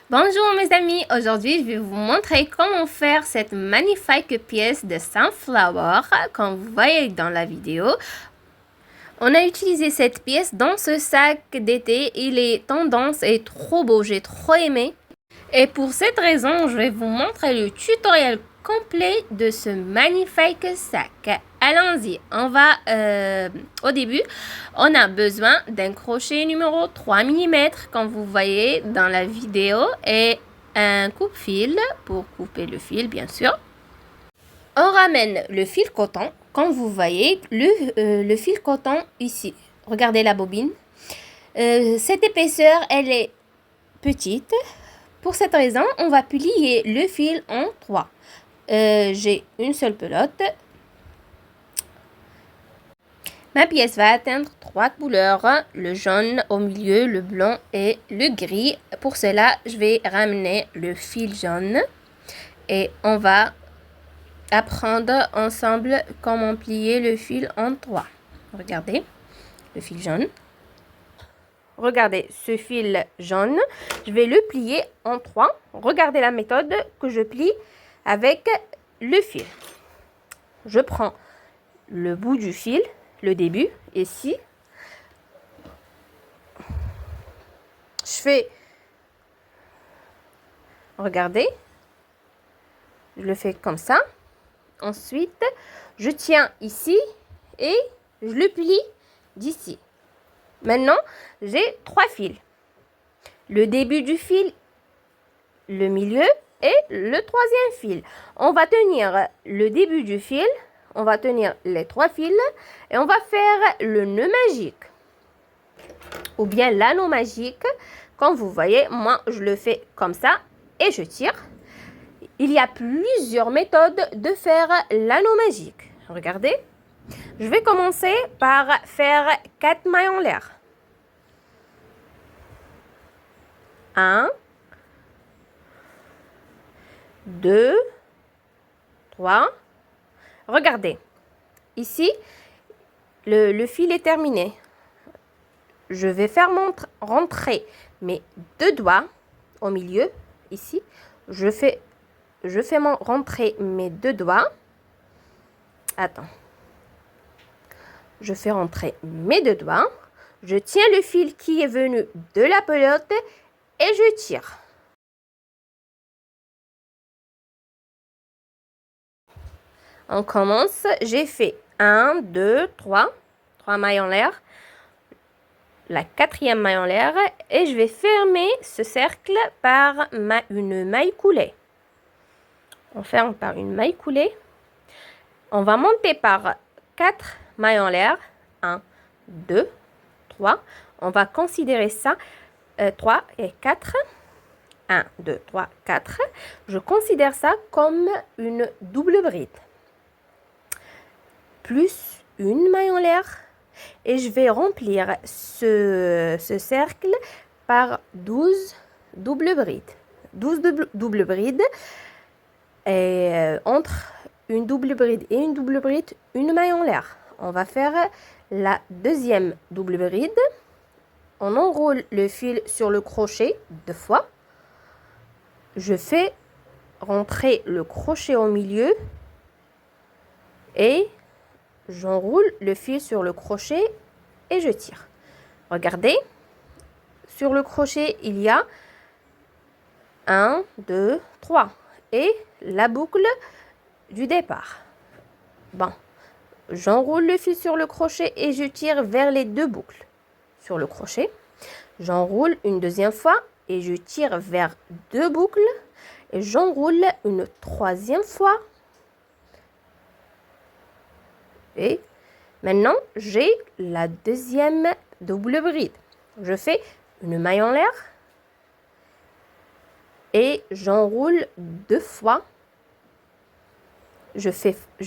Bonjour mes amis, aujourd'hui je vais vous montrer comment faire cette magnifique pièce de sunflower comme vous voyez dans la vidéo. On a utilisé cette pièce dans ce sac d'été, il est tendance et trop beau, j'ai trop aimé. Et pour cette raison, je vais vous montrer le tutoriel complet de ce magnifique sac. Allons-y, on va au début, on a besoin d'un crochet numéro 3 mm comme vous voyez dans la vidéo et un coupe-fil pour couper le fil bien sûr. On ramène le fil coton, comme vous voyez le fil coton ici. Regardez la bobine. Cette épaisseur, elle est petite. Pour cette raison, on va plier le fil en 3. J'ai une seule pelote. Ma pièce va atteindre 3 couleurs, le jaune au milieu, le blanc et le gris. Pour cela, je vais ramener le fil jaune et on va apprendre ensemble comment plier le fil en 3. Regardez, le fil jaune. Regardez ce fil jaune, je vais le plier en 3. Regardez la méthode que je plie avec le fil. Je prends le bout du fil, le début, ici. Je fais, regardez, je le fais comme ça. Ensuite, je tiens ici et je le plie d'ici. Maintenant, j'ai 3 fils. Le début du fil, le milieu et le troisième fil. On va tenir le début du fil, on va tenir les 3 fils et on va faire le nœud magique. Ou bien l'anneau magique. Comme vous voyez, moi je le fais comme ça et je tire. Il y a plusieurs méthodes de faire l'anneau magique. Regardez. Je vais commencer par faire 4 mailles en l'air. 1, 2, 3. Regardez. Ici, le fil est terminé. Je vais faire rentrer mes 2 doigts au milieu. Ici, je fais rentrer mes 2 doigts. Attends. Je fais rentrer mes 2 doigts. Je tiens le fil qui est venu de la pelote et je tire. On commence. J'ai fait 1, 2, 3. 3 mailles en l'air. La 4e maille en l'air. Et je vais fermer ce cercle par une maille coulée. On ferme par une maille coulée. On va monter par 4 mailles en l'air. 1, 2, 3. On va considérer ça. 3 et 4. 1, 2, 3, 4. Je considère ça comme une double bride. Plus une maille en l'air. Et je vais remplir ce cercle par 12 doubles brides. 12 doubles brides. Et entre une double bride et une double bride, une maille en l'air. On va faire la deuxième double bride. On enroule le fil sur le crochet 2 fois. Je fais rentrer le crochet au milieu et j'enroule le fil sur le crochet et je tire. Regardez, sur le crochet, il y a 1, 2, 3 et la boucle du départ. Bon, j'enroule le fil sur le crochet et je tire vers les 2 boucles sur le crochet. J'enroule une deuxième fois et je tire vers 2 boucles et j'enroule une 3e fois. Et maintenant, j'ai la deuxième double bride. Je fais une maille en l'air et j'enroule 2 fois. Je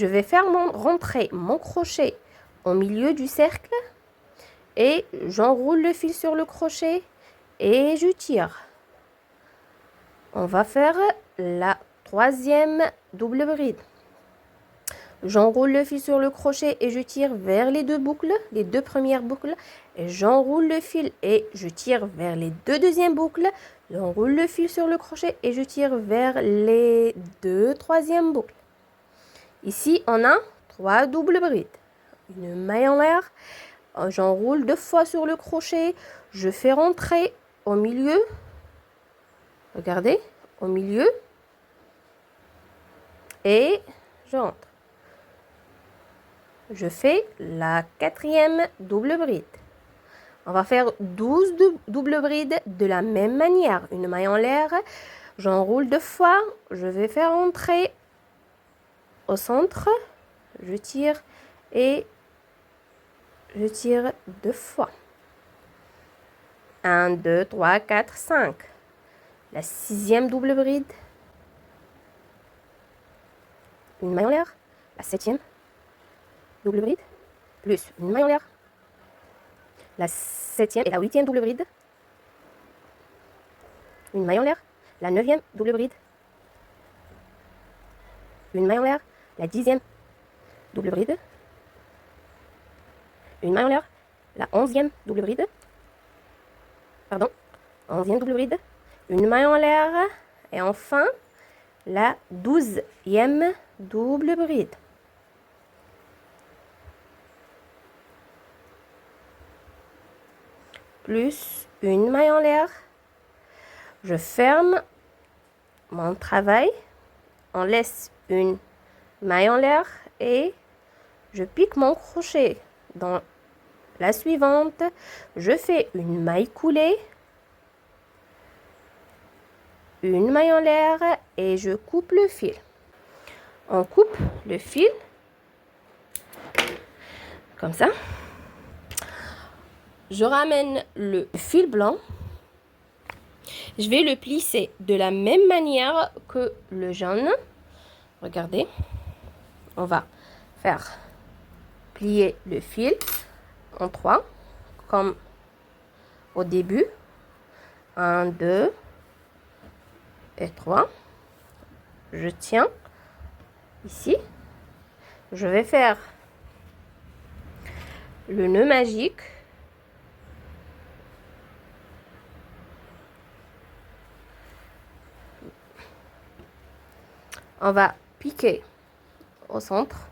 vais faire rentrer mon crochet au milieu du cercle et j'enroule le fil sur le crochet et je tire. On va faire la 3e double bride. J'enroule le fil sur le crochet et je tire vers les 2 boucles, les 2 premières boucles. Et j'enroule le fil et je tire vers les 2 deuxièmes boucles. J'enroule le fil sur le crochet et je tire vers les 2 troisièmes boucles. Ici, on a 3 doubles brides. Une maille en l'air. J'enroule 2 fois sur le crochet. Je fais rentrer au milieu. Regardez, au milieu. Et je rentre. Je fais la 4e double bride. On va faire 12 doubles brides de la même manière. Une maille en l'air, j'enroule 2 fois, je vais faire entrer au centre, je tire et je tire 2 fois. 1, 2, 3, 4, 5. La 6e double bride. Une maille en l'air. La 7e double bride. Plus une maille en l'air. La 7e et la 8e double bride. Une maille en l'air. La 9e double bride. Une maille en l'air. La 10e double bride. Une maille en l'air. La 11e double bride. Pardon. 11e double bride. Une maille en l'air. Et enfin, la 12e double bride. Plus une maille en l'air. Je ferme mon travail. On laisse une maille en l'air et je pique mon crochet. Dans la suivante, je fais une maille coulée, une maille en l'air et je coupe le fil. On coupe le fil comme ça. Je ramène le fil blanc. Je vais le plisser de la même manière que le jaune. Regardez. On va faire plier le fil en 3, comme au début. 1, 2 et 3. Je tiens ici. Je vais faire le nœud magique. On va piquer au centre.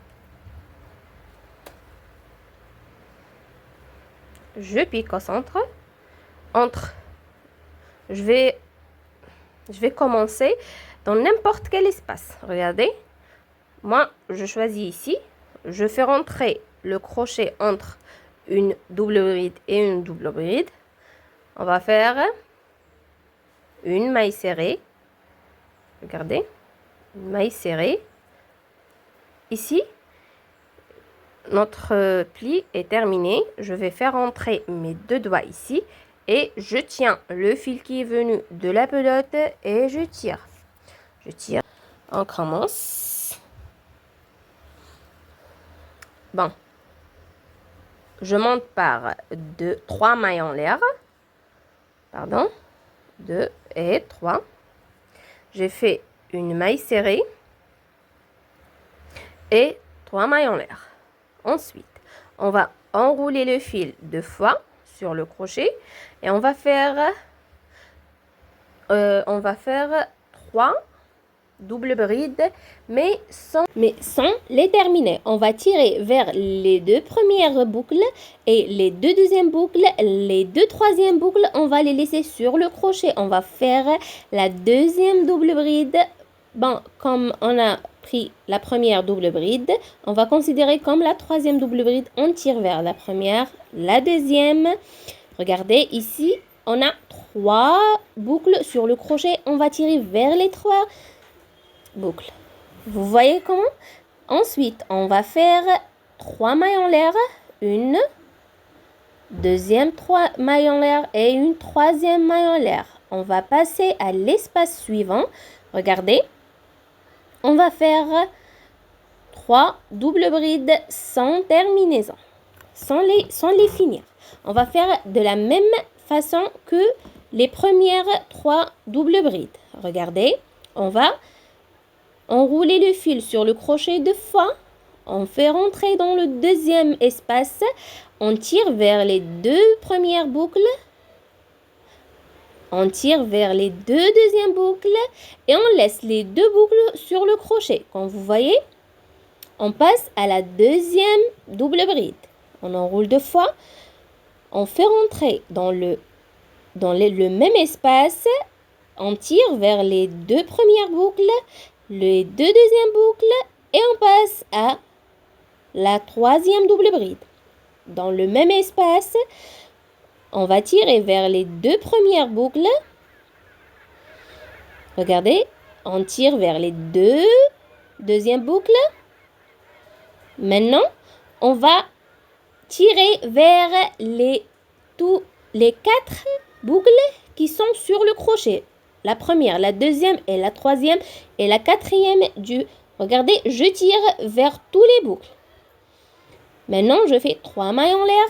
Je pique au centre. Je vais commencer dans n'importe quel espace. Regardez. Moi, je choisis ici. Je fais rentrer le crochet entre une double bride et une double bride. On va faire une maille serrée. Regardez. Une maille serrée. Ici, notre pli est terminé. Je vais faire entrer mes 2 doigts ici et je tiens le fil qui est venu de la pelote et je tire. Je tire. On commence. Bon. Je monte par 3 mailles en l'air. Pardon. 2 et 3. J'ai fait une maille serrée et 3 mailles en l'air. Ensuite, on va enrouler le fil 2 fois sur le crochet et on va faire 3 double brides mais sans les terminer. On va tirer vers les 2 premières boucles et les 2 deuxièmes boucles, les 2 troisièmes boucles, on va les laisser sur le crochet. On va faire la deuxième double bride. Bon, comme on a pris la première double bride, on va considérer comme la troisième double bride. On tire vers la première, la deuxième. Regardez ici, on a 3 boucles sur le crochet. On va tirer vers les 3 boucles. Vous voyez comment? Ensuite, on va faire 3 mailles en l'air, une deuxième 3 mailles en l'air et une troisième maille en l'air. On va passer à l'espace suivant. Regardez. On va faire 3 doubles brides sans terminaison, sans les finir. On va faire de la même façon que les premières 3 doubles brides. Regardez, on va enrouler le fil sur le crochet 2 fois. On fait rentrer dans le deuxième espace. On tire vers les 2 premières boucles. On tire vers les deux deuxièmes boucles et on laisse les deux boucles sur le crochet. Comme vous voyez, on passe à la deuxième double bride. On enroule 2 fois. On fait rentrer dans le même espace. On tire vers les deux premières boucles, les deux deuxièmes boucles et on passe à la troisième double bride. Dans le même espace, on va tirer vers les deux premières boucles. Regardez, on tire vers les deux deuxièmes boucles. Maintenant, on va tirer vers les 4 boucles qui sont sur le crochet. La première, la deuxième et la troisième et la quatrième du... Regardez, je tire vers tous les boucles. Maintenant, je fais 3 mailles en l'air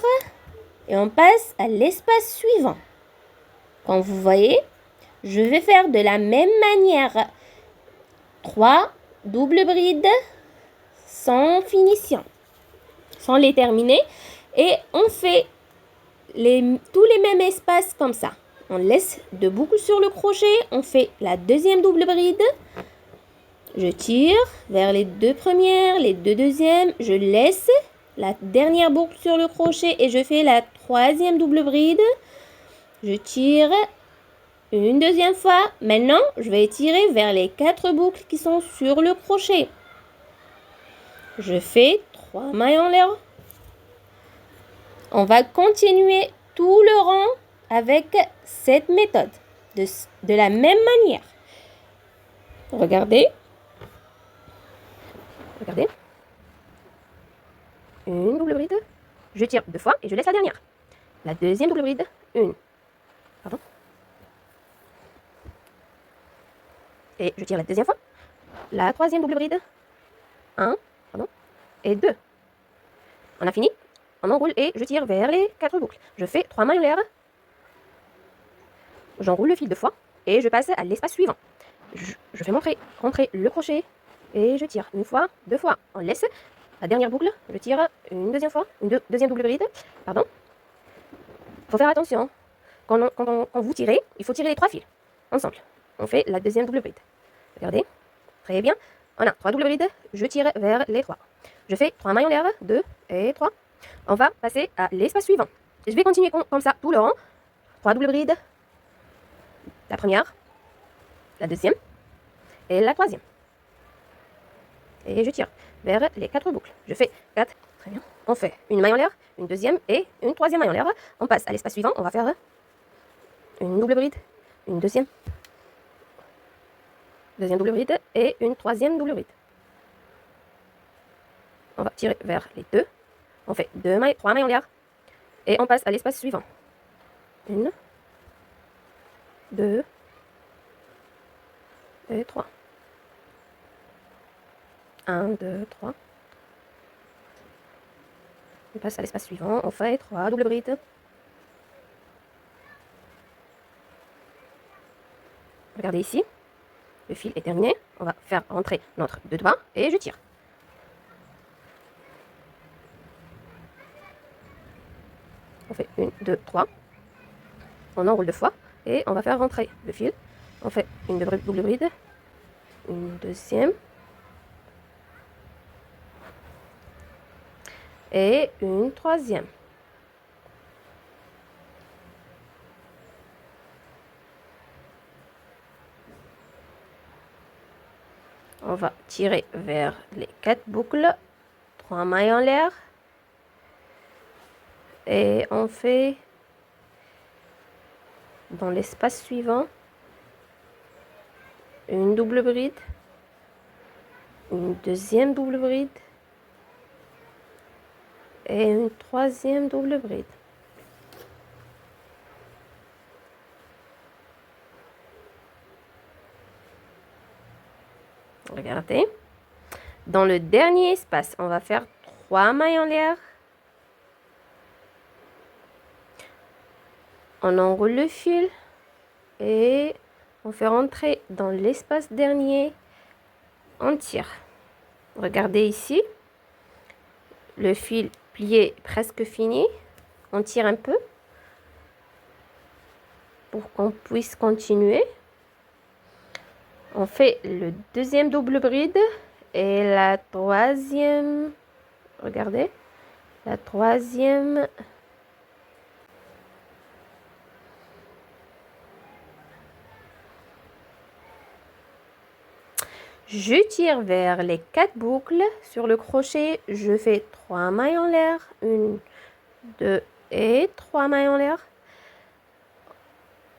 et on passe à l'espace suivant. Comme vous voyez, je vais faire de la même manière 3 doubles brides sans finition, sans les terminer. Et on fait tous les mêmes espaces comme ça. On laisse 2 boucles sur le crochet. On fait la deuxième double bride. Je tire vers les 2 premières, les 2 deuxièmes. Je laisse la dernière boucle sur le crochet et je fais la troisième double bride. Je tire une deuxième fois. Maintenant, je vais tirer vers les 4 boucles qui sont sur le crochet. Je fais 3 mailles en l'air. On va continuer tout le rang avec cette méthode, de la même manière. Regardez. Regardez. Une double bride. Je tire 2 fois et je laisse la dernière. La deuxième double bride. Pardon. Et je tire la deuxième fois. La troisième double bride. 1, pardon. Et 2. On a fini. On enroule et je tire vers les 4 boucles. Je fais 3 mailles en l'air. J'enroule le fil 2 fois et je passe à l'espace suivant. Je fais rentrer le crochet et je tire 1 fois, 2 fois. On laisse la dernière boucle. Je tire une deuxième fois, deuxième double bride. Pardon. Il faut faire attention. Quand vous tirez, il faut tirer les 3 fils ensemble. On fait la deuxième double bride. Regardez. Très bien. On a 3 doubles brides. Je tire vers les 3. Je fais 3 mailles en l'air. 2 et 3. On va passer à l'espace suivant. Je vais continuer comme ça tout le rang. 3 doubles brides. La première, la deuxième et la troisième. Et je tire vers les 4 boucles. Je fais 4. Très bien. On fait une maille en l'air, une deuxième et une troisième maille en l'air. On passe à l'espace suivant. On va faire une double bride, une deuxième double bride et une troisième double bride. On va tirer vers les 2. On fait 3 mailles en l'air et on passe à l'espace suivant. 1, 2 et 3. 1, 2, 3. On passe à l'espace suivant. On fait 3 doubles brides. Regardez ici. Le fil est terminé. On va faire rentrer notre 2 doigts et je tire. On fait 1, 2, 3. On enroule 2 fois et on va faire rentrer le fil. On fait une double bride, une deuxième et une troisième. On va tirer vers les 4 boucles, 3 mailles en l'air et on fait dans l'espace suivant une double bride, une deuxième double bride et une troisième double bride. Regardez. Dans le dernier espace, on va faire 3 mailles en l'air. On enroule le fil et on fait rentrer dans l'espace dernier. On tire. Regardez ici. Le fil plié presque fini. On tire un peu. pour qu'on puisse continuer. On fait le deuxième double bride et la troisième, regardez, la troisième. Je tire vers les 4 boucles. Sur le crochet, je fais 3 mailles en l'air. 1, 2 et 3 mailles en l'air.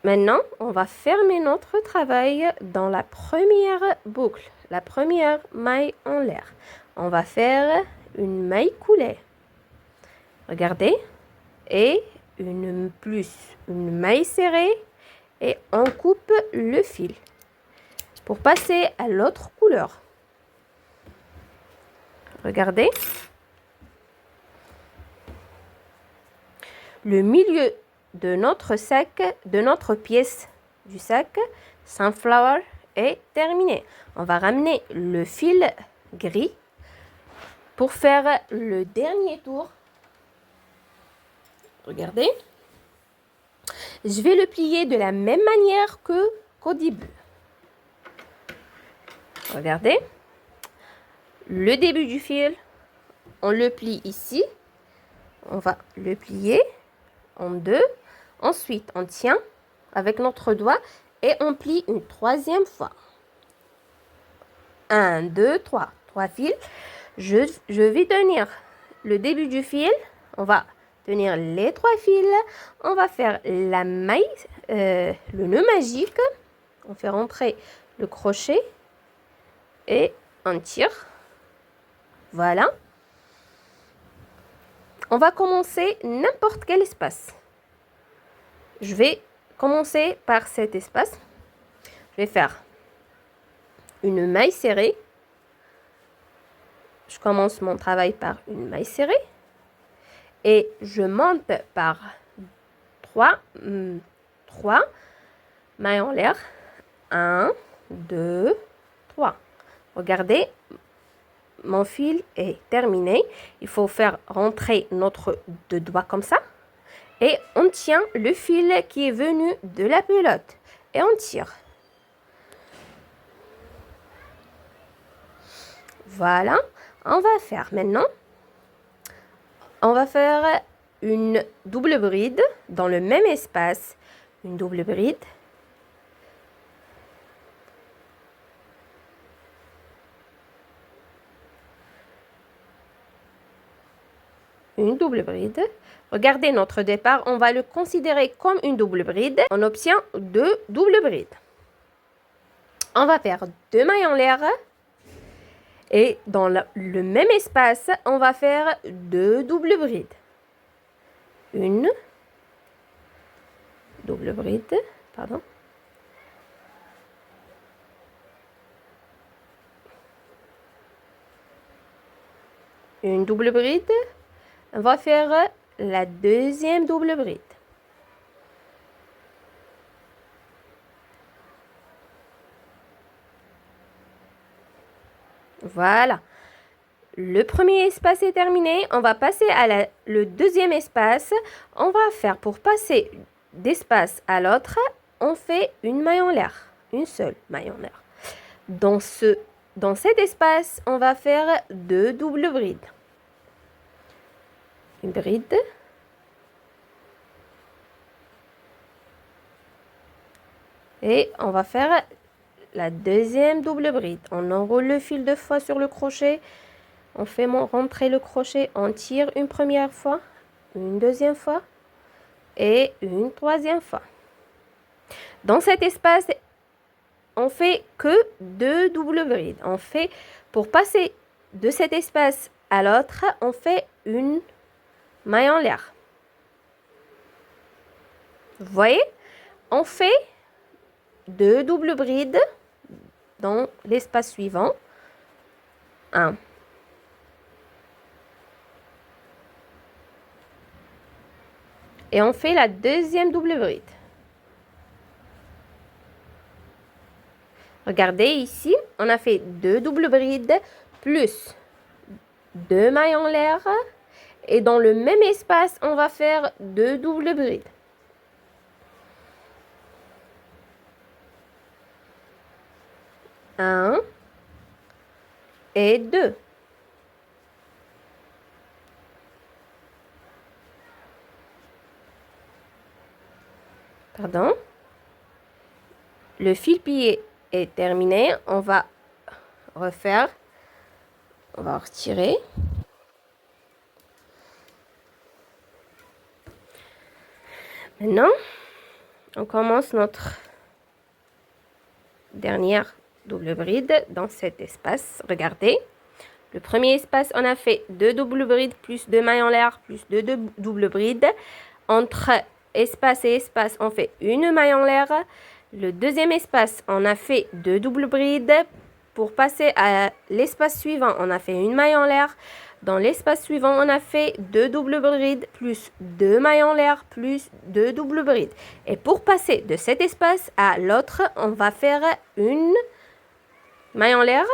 Maintenant, on va fermer notre travail dans la première boucle, la première maille en l'air. On va faire une maille coulée. Regardez. Et une maille serrée et on coupe le fil pour passer à l'autre couleur. Regardez. Le milieu de notre sac, de notre pièce du sac Sunflower est terminé. On va ramener le fil gris pour faire le dernier tour. Regardez. Je vais le plier de la même manière qu'au début. Regardez. Le début du fil, on le plie ici. On va le plier en deux. Ensuite, on tient avec notre doigt et on plie une troisième fois. 1, 2, 3. 3 fils. Je vais tenir le début du fil. On va tenir les 3 fils. On va faire la maille, le nœud magique. On fait rentrer le crochet et on tire. Voilà. On va commencer n'importe quel espace. Je vais commencer par cet espace. Je vais faire une maille serrée. Je commence mon travail par une maille serrée. Et je monte par 3 mailles en l'air. 1, 2, 3. Regardez, mon fil est terminé. Il faut faire rentrer notre 2 doigts comme ça. Et on tient le fil qui est venu de la pelote. Et on tire. Voilà. On va faire maintenant. On va faire une double bride dans le même espace. Une double bride. Une double bride. Regardez notre départ, on va le considérer comme une double bride. On obtient 2 doubles brides. On va faire 2 mailles en l'air. Et dans le même espace, on va faire 2 doubles brides. Une double bride, pardon. Une double bride. On va faire la deuxième double bride. Voilà. Le premier espace est terminé. On va passer à le deuxième espace. On va faire pour passer d'espace à l'autre, on fait une maille en l'air. Une seule maille en l'air. Dans cet espace, on va faire 2 doubles brides. Une bride. Et on va faire la deuxième double bride. On enroule le fil 2 fois sur le crochet. On fait rentrer le crochet. On tire une première fois, une deuxième fois et une troisième fois. Dans cet espace, on fait que 2 doubles brides. On fait, pour passer de cet espace à l'autre, on fait une maille en l'air. Vous voyez, on fait 2 doubles brides dans l'espace suivant. 1. Et on fait la deuxième double bride. Regardez ici, on a fait 2 doubles brides plus 2 mailles en l'air. Et dans le même espace, on va faire 2 doubles brides. 1 et 2. Pardon. Le fil plié est terminé. On va refaire. On va retirer. Maintenant, on commence notre dernière double bride dans cet espace. Regardez. Le premier espace, on a fait 2 doubles brides plus 2 mailles en l'air plus 2 doubles brides. Entre espace et espace, on fait une maille en l'air. Le deuxième espace, on a fait 2 doubles brides. Pour passer à l'espace suivant, on a fait une maille en l'air. Dans l'espace suivant, on a fait 2 doubles brides plus 2 mailles en l'air plus 2 doubles brides. Et pour passer de cet espace à l'autre, on va faire une maille en l'air.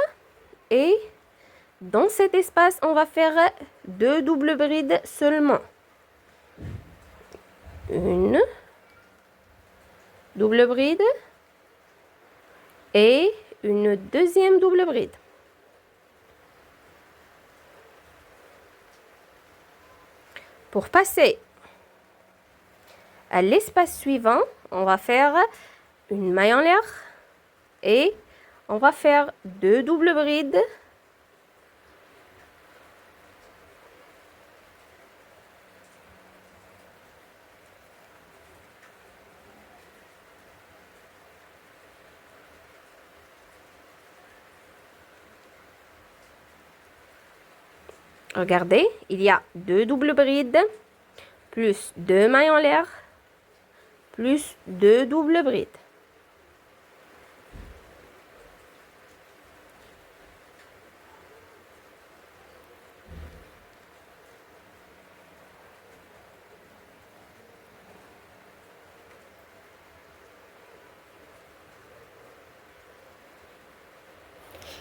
Et dans cet espace, on va faire 2 doubles brides seulement. Une double bride et une deuxième double bride. Pour passer à l'espace suivant, on va faire une maille en l'air et on va faire 2 doubles brides. Regardez, il y a 2 doubles brides, plus 2 mailles en l'air, plus 2 doubles brides.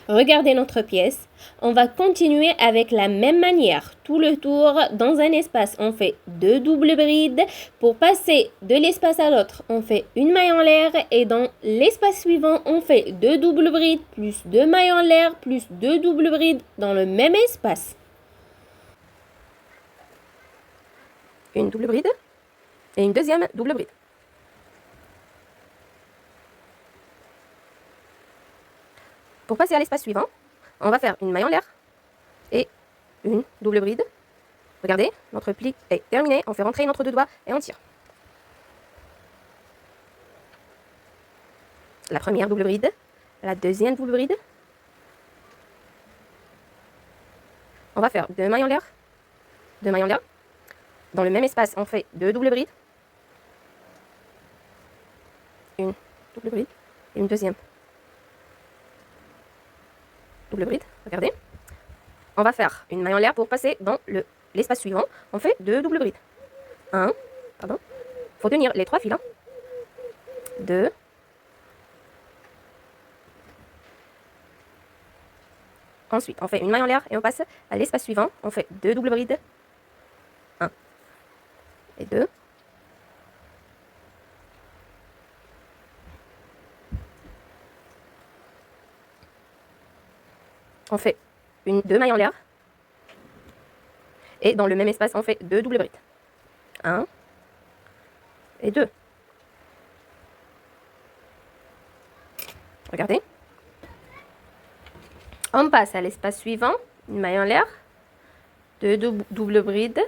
Regardez notre pièce. On va continuer avec la même manière. Tout le tour dans un espace, on fait 2 doubles brides. Pour passer de l'espace à l'autre, on fait une maille en l'air. Et dans l'espace suivant, on fait 2 doubles brides plus 2 mailles en l'air plus 2 doubles brides dans le même espace. Une double bride et une deuxième double bride. Pour passer à l'espace suivant, on va faire une maille en l'air et une double bride. Regardez, notre pli est terminé. On fait rentrer notre 2 doigts et on tire. La première double bride, la deuxième double bride. On va faire 2 mailles en l'air, 2 mailles en l'air. Dans le même espace, on fait 2 doubles brides. Une double bride et une deuxième double bride, regardez. On va faire une maille en l'air pour passer dans l'espace suivant. On fait 2 doubles brides. Pardon. Faut tenir les 3 fils. 2. Ensuite, on fait une maille en l'air et on passe à l'espace suivant. On fait 2 doubles brides. 1 et 2. On fait 2 mailles en l'air. Et dans le même espace, on fait 2 doubles brides. 1 et 2. Regardez. On passe à l'espace suivant. Une maille en l'air. 2 doubles brides.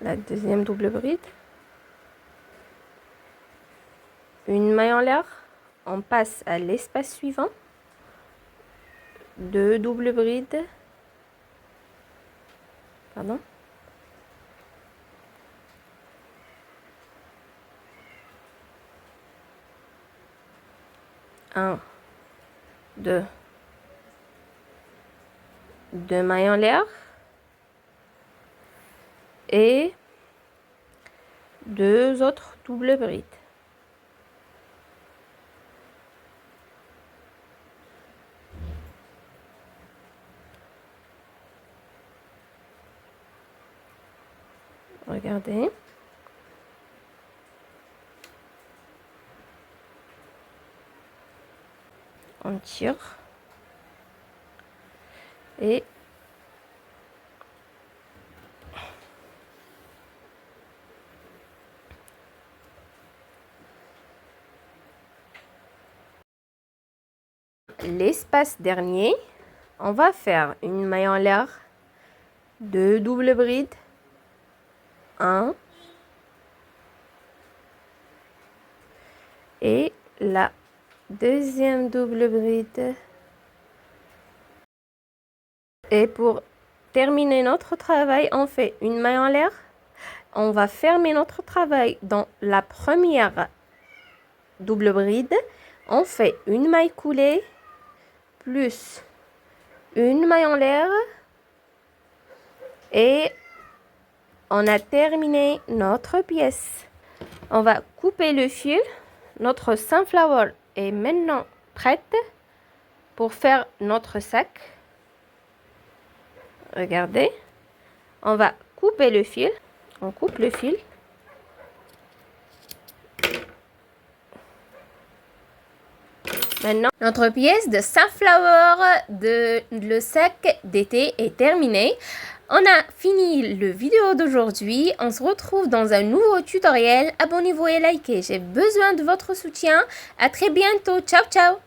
La deuxième double bride. Une maille en l'air. On passe à l'espace suivant. 2 doubles brides. Pardon. Un, 2. 2 mailles en l'air. Et 2 autres doubles brides. Regardez. On tire. Et l'espace dernier, on va faire une maille en l'air, 2 doubles brides, 1 et la deuxième double bride. Et pour terminer notre travail, on fait une maille en l'air. On va fermer notre travail dans la première double bride. On fait une maille coulée plus une maille en l'air. Et on a terminé notre pièce. On va couper le fil. Notre sunflower est maintenant prête pour faire notre sac. Regardez. On va couper le fil. On coupe le fil. Maintenant, notre pièce de sunflower de le sac d'été est terminée. On a fini le vidéo d'aujourd'hui. On se retrouve dans un nouveau tutoriel. Abonnez-vous et likez. J'ai besoin de votre soutien. À très bientôt. Ciao, ciao.